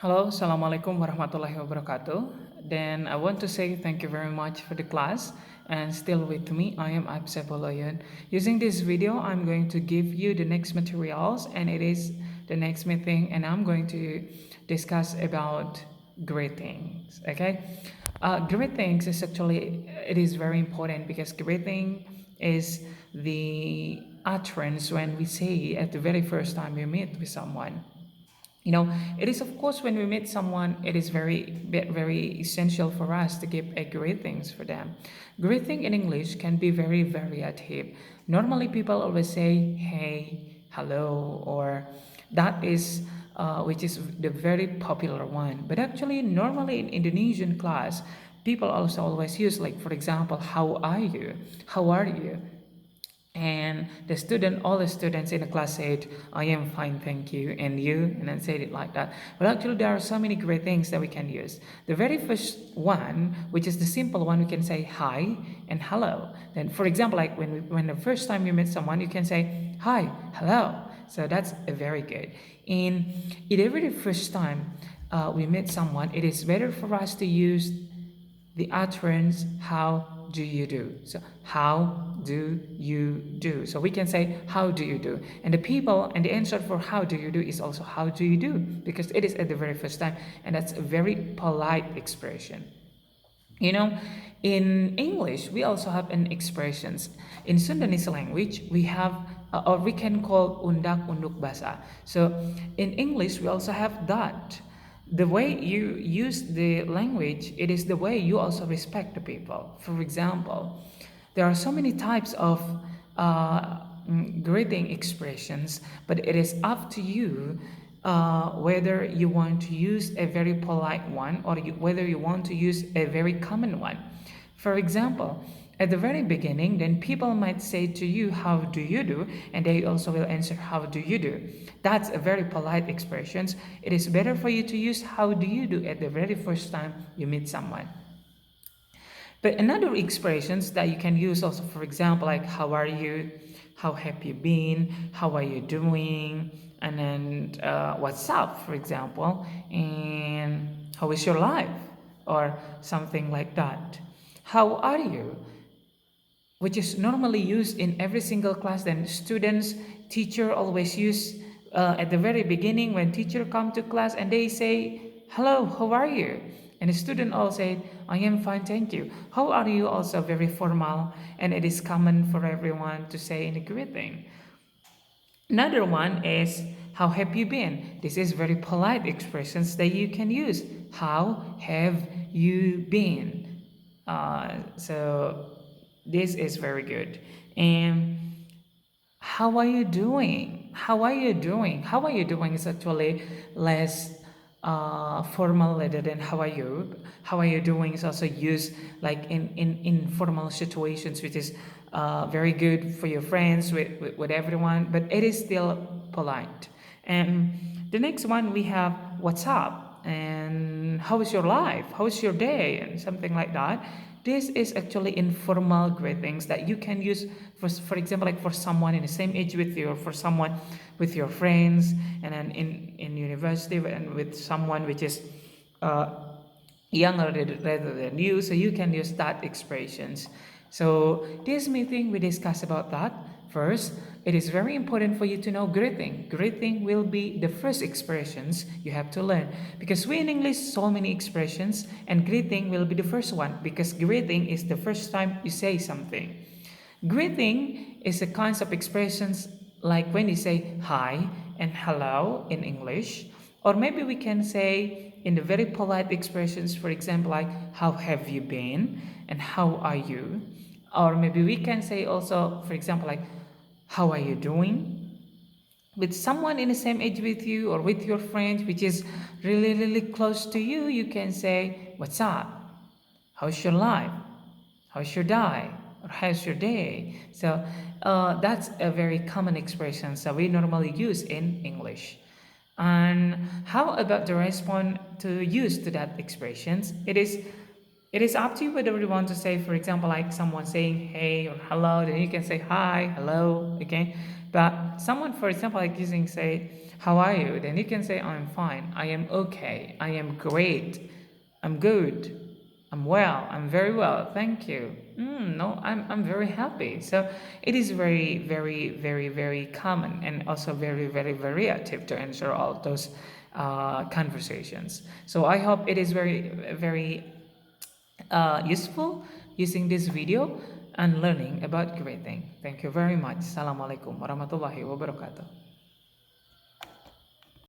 Hello, Assalamualaikum warahmatullahi wabarakatuh. Then I want to say thank you very much for the class. And still with me, I am Abseboloyun. Using this video, I'm going to give you the next materials, and it is the next meeting, and I'm going to discuss about greetings. Okay, greetings is actually it is very important because greeting is the utterance when we say at the very first time we meet with someone. It is of course when we meet someone, it is very essential for us to give a greetings for them. Greeting in English can be very variative. Normally people always say hey, hello, or that is which is the very popular one. But actually normally in Indonesian class, people also always use, like, for example, how are you, how are you, and all the students in the class said, I am fine, thank you, and you, and then said it like that. But actually, there are so many great things that we can use. The very first one, which is the simple one, we can say hi and hello. Then, for example, like when the first time you meet someone, you can say hi, hello. So that's a very good. In the very first time we meet someone, it is better for us to use the utterance how do you do. So how do you do, so we can say how do you do, and the people and the answer for how do you do is also how do you do, because it is at the very first time, and that's a very polite expression. you know in English we also have an expressions. In Sundanese language we have or we can call undak unduk basa. So in English we also have that. The way you use the language, it is the way you also respect the people. For example, there are so many types of greeting expressions, but it is up to you whether you want to use a very polite one, or whether you want to use a very common one. For example, at the very beginning, then people might say to you, how do you do? And they also will answer, how do you do? That's a very polite expression. It is better for you to use how do you do at the very first time you meet someone. But another expressions that you can use also, for example, like how are you, how have you been, how are you doing, and then what's up, for example, and how is your life, or something like that. How are you, which is normally used in every single class. Then students, teacher always use at the very beginning when teacher come to class and they say, hello, how are you? And the student all say, I am fine, thank you. How are you? Also very formal, and it is common for everyone to say in a greeting. Another one is, how have you been? This is very polite expressions that you can use. How have you been? So this is very good. And how are you doing? How are you doing? How are you doing is actually less formal rather than how are you. How are you doing is also used like in informal situations, which is very good for your friends, with everyone, but it is still polite. And the next one we have, what's up, and how is your life, how is your day, and something like that. This is actually informal greetings that you can use for example, like for someone in the same age with you, or for someone with your friends, and then in university, and with someone which is uh, younger rather than you, so you can use that expressions. So this meeting we discuss about that. First, it is very important for you to know greeting. Greeting will be the first expressions you have to learn, because we in English so many expressions, and greeting will be the first one, because greeting is the first time you say something. Greeting is a kind of expressions like when you say hi and hello in English, or maybe we can say in the very polite expressions, for example, like how have you been and how are you, or maybe we can say also, for example, like how are you doing. With someone in the same age with you, or with your friend which is really close to you, you can say, what's up, how's your life, how's your day, or how's your day. So that's a very common expression that we normally use in English. And how about the response to use to that expressions? It is It is up to you whether you want to say, for example, like someone saying hey or hello, then you can say hi, hello, okay? But someone, for example, like using say, how are you? Then you can say, I'm fine, I am okay, I am great, I'm good, I'm well, I'm very well, thank you. No, I'm very happy. So it is very, very, very, very common and also very, very variative to answer all those conversations. So I hope it is very, very useful using this video and learning about greeting. Thank you very much. Assalamualaikum warahmatullahi wabarakatuh.